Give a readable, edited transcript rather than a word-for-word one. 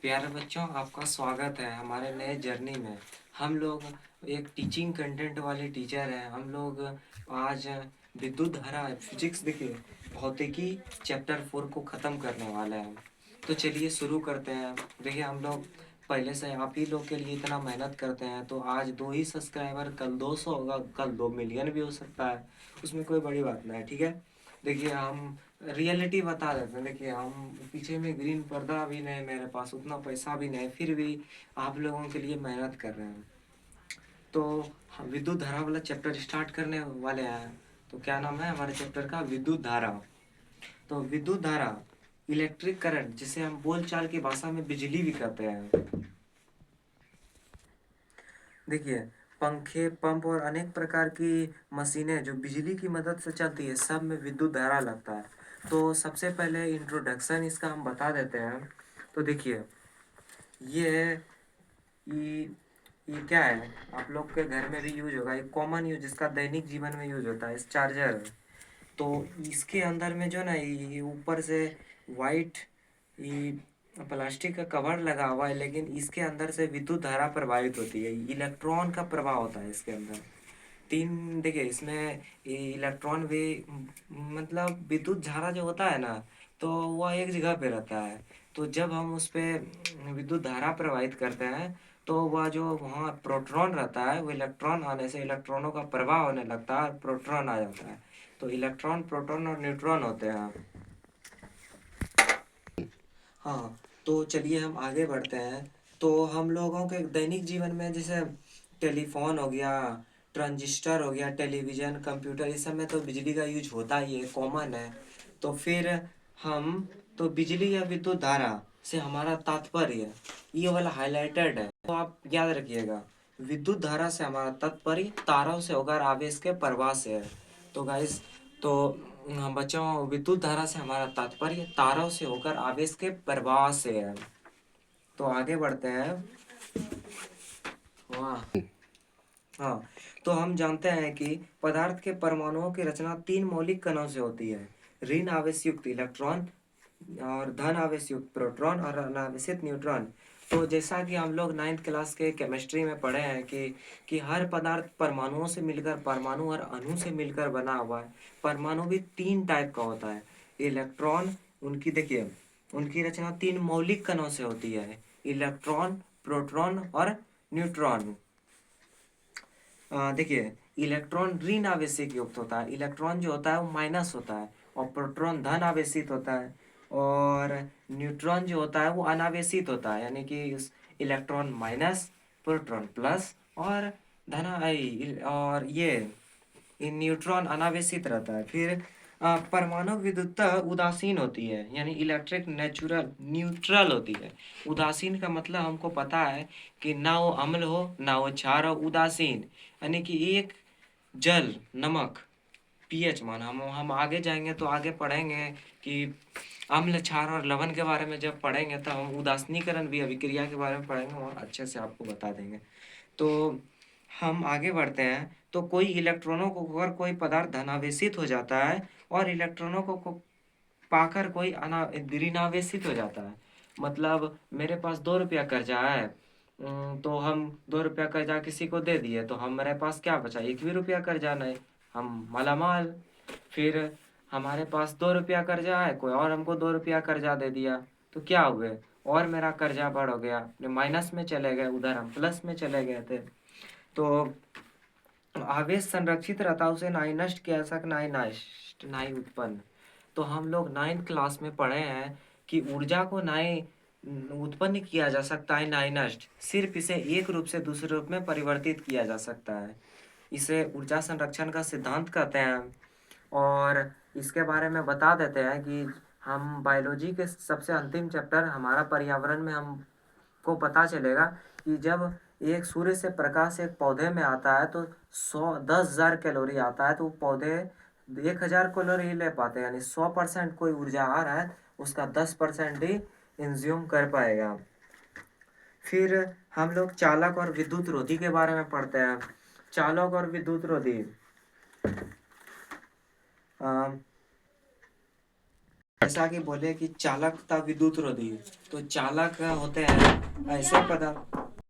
प्यारे बच्चों, आपका स्वागत है हमारे नए जर्नी में। हम लोग एक टीचिंग कंटेंट वाले टीचर हैं। हम लोग आज विद्युत धारा फिजिक्स देखिए भौतिकी चैप्टर 4 को ख़त्म करने वाले हैं। तो चलिए शुरू करते हैं। देखिए हम लोग पहले से आप ही लोग के लिए इतना मेहनत करते हैं, तो आज 2 ही सब्सक्राइबर, कल 200 होगा, कल 2 मिलियन भी हो सकता है। उसमें कोई बड़ी बात नहीं है, ठीक है। देखिए हम रियलिटी बता देते हैं। देखिए हम पीछे में ग्रीन पर्दा भी नहीं, मेरे पास उतना पैसा भी नहीं, फिर भी आप लोगों के लिए मेहनत कर रहे हैं। तो हम विद्युत धारा वाला चैप्टर स्टार्ट करने वाले हैं। तो क्या नाम है हमारे चैप्टर का? विद्युत धारा। तो विद्युत धारा, इलेक्ट्रिक करंट, जिसे हम बोलचाल की भाषा में बिजली भी कहते हैं। देखिए पंखे, पंप और अनेक प्रकार की मशीनें जो बिजली की मदद से चलती है, सब में विद्युत धारा लगता है। तो सबसे पहले इंट्रोडक्शन इसका हम बता देते हैं। तो देखिए ये ये ये क्या है, आप लोग के घर में भी यूज होगा, ये कॉमन यूज, जिसका दैनिक जीवन में यूज होता है, इस चार्जर। तो इसके अंदर में जो ना ये ऊपर से वाइट ये प्लास्टिक का कवर लगा हुआ है, लेकिन इसके अंदर से विद्युत धारा प्रवाहित होती है, इलेक्ट्रॉन का प्रवाह होता है इसके अंदर। तीन देखिए इसमें ये इलेक्ट्रॉन भी, मतलब विद्युत धारा जो होता है ना, तो वह एक जगह पे रहता है। तो जब हम उस पे विद्युत धारा प्रवाहित करते हैं, तो वह जो वहाँ प्रोटॉन रहता है, वो इलेक्ट्रॉन आने से इलेक्ट्रॉनों का प्रवाह होने लगता है और प्रोटॉन आ जाता है। तो इलेक्ट्रॉन, प्रोटॉन और न्यूट्रॉन होते हैं। हाँ, तो चलिए हम आगे बढ़ते हैं। तो हम लोगों के दैनिक जीवन में जैसे टेलीफोन हो गया, ट्रांजिस्टर हो गया, टेलीविज़न, कंप्यूटर, इस सब में तो बिजली का यूज होता ही है, कॉमन है। तो फिर हम तो बिजली या विद्युत धारा से हमारा तात्पर्य ये वाला हाईलाइटेड है, तो आप याद रखिएगा। विद्युत धारा से हमारा तात्पर्य तारों से होकर आवेश के प्रवाह से है। तो गाइस, तो बच्चों, विद्युत धारा से हमारा तात्पर्य तारों से होकर आवेश के प्रवाह से है। तो आगे बढ़ते हैं। वाह। हाँ, तो हम जानते हैं कि पदार्थ के परमाणुओं की रचना 3 मौलिक कणों से होती है: ऋण आवेश युक्त इलेक्ट्रॉन, और धन आवेश युक्त प्रोटॉन, और अनावेशित न्यूट्रॉन। तो जैसा कि हम लोग 9th क्लास के केमिस्ट्री में पढ़े हैं कि हर पदार्थ परमाणुओं से मिलकर, परमाणु और अणु से मिलकर बना हुआ है। परमाणु भी 3 टाइप का होता है। इलेक्ट्रॉन, उनकी देखिए उनकी रचना 3 मौलिक कणों से होती है: इलेक्ट्रॉन, प्रोटॉन और न्यूट्रॉन। देखिए इलेक्ट्रॉन ऋण आवेशित युक्त होता है, इलेक्ट्रॉन जो होता है वो माइनस होता है, और प्रोटॉन धन आवेशित होता है, और न्यूट्रॉन जो होता है वो अनावेशित होता है, यानी कि इलेक्ट्रॉन माइनस, प्रोटॉन प्लस, और और ये न्यूट्रॉन अनावेशित रहता है। फिर परमाणु विद्युतता उदासीन होती है, यानी इलेक्ट्रिक नेचुरल न्यूट्रल होती है। उदासीन का मतलब हमको पता है कि ना वो अम्ल हो ना वो क्षार हो, उदासीन यानी कि एक जल, नमक, पीएच मान। हम आगे जाएंगे तो आगे पढ़ेंगे कि अम्ल, क्षार और लवण के बारे में जब पढ़ेंगे तो हम उदासीनीकरण भी अभिक्रिया के बारे में पढ़ेंगे और अच्छे से आपको बता देंगे। तो हम आगे बढ़ते हैं। तो कोई इलेक्ट्रॉनों को अगर कोई पदार्थ धनावेशित हो जाता है, और इलेक्ट्रॉनों को पाकर कोई ऋणावेशित हो जाता है। मतलब मेरे पास 2 रुपया कर्जा है, तो हम 2 रुपया कर्जा किसी को दे दिए, तो हमारे पास क्या बचा? 1 भी रुपया कर्जा नहीं, हम मालामाल। फिर हमारे पास 2 रुपया कर्जा है, कोई और हमको 2 रुपया कर्जा दे दिया, तो क्या हुए? और मेरा कर्जा बढ़ हो गया, माइनस में चले गए, उधर हम प्लस में चले गए थे। तो आवेश संरक्षित रहता, उसे ना ही नष्ट किया जा सकता, ना ही नष्ट, ना ही उत्पन्न। तो हम लोग 9th क्लास में पढ़े हैं कि ऊर्जा को ना ही उत्पन्न किया जा सकता है, ना ही नष्ट, सिर्फ इसे एक रूप से दूसरे रूप में परिवर्तित किया जा सकता है। इसे ऊर्जा संरक्षण का सिद्धांत कहते हैं। और इसके बारे में बता देते हैं कि हम बायोलॉजी के सबसे अंतिम चैप्टर हमारा पर्यावरण में हमको पता चलेगा कि जब एक सूर्य से प्रकाश एक पौधे में आता है, तो 10,000 कैलोरी आता है, तो पौधे 1,000 कैलोरी ही ले पाते हैं, यानी 100% कोई ऊर्जा आ रहा है, उसका 10% ही इंज्यूम कर पाएगा। फिर हम लोग चालक और विद्युत रोधी के बारे में पढ़ते हैं। चालक और विद्युत रोधी, जैसा कि बोले कि चालकता विद्युत रोधी, तो चालक होते हैं ऐसे पदार्थ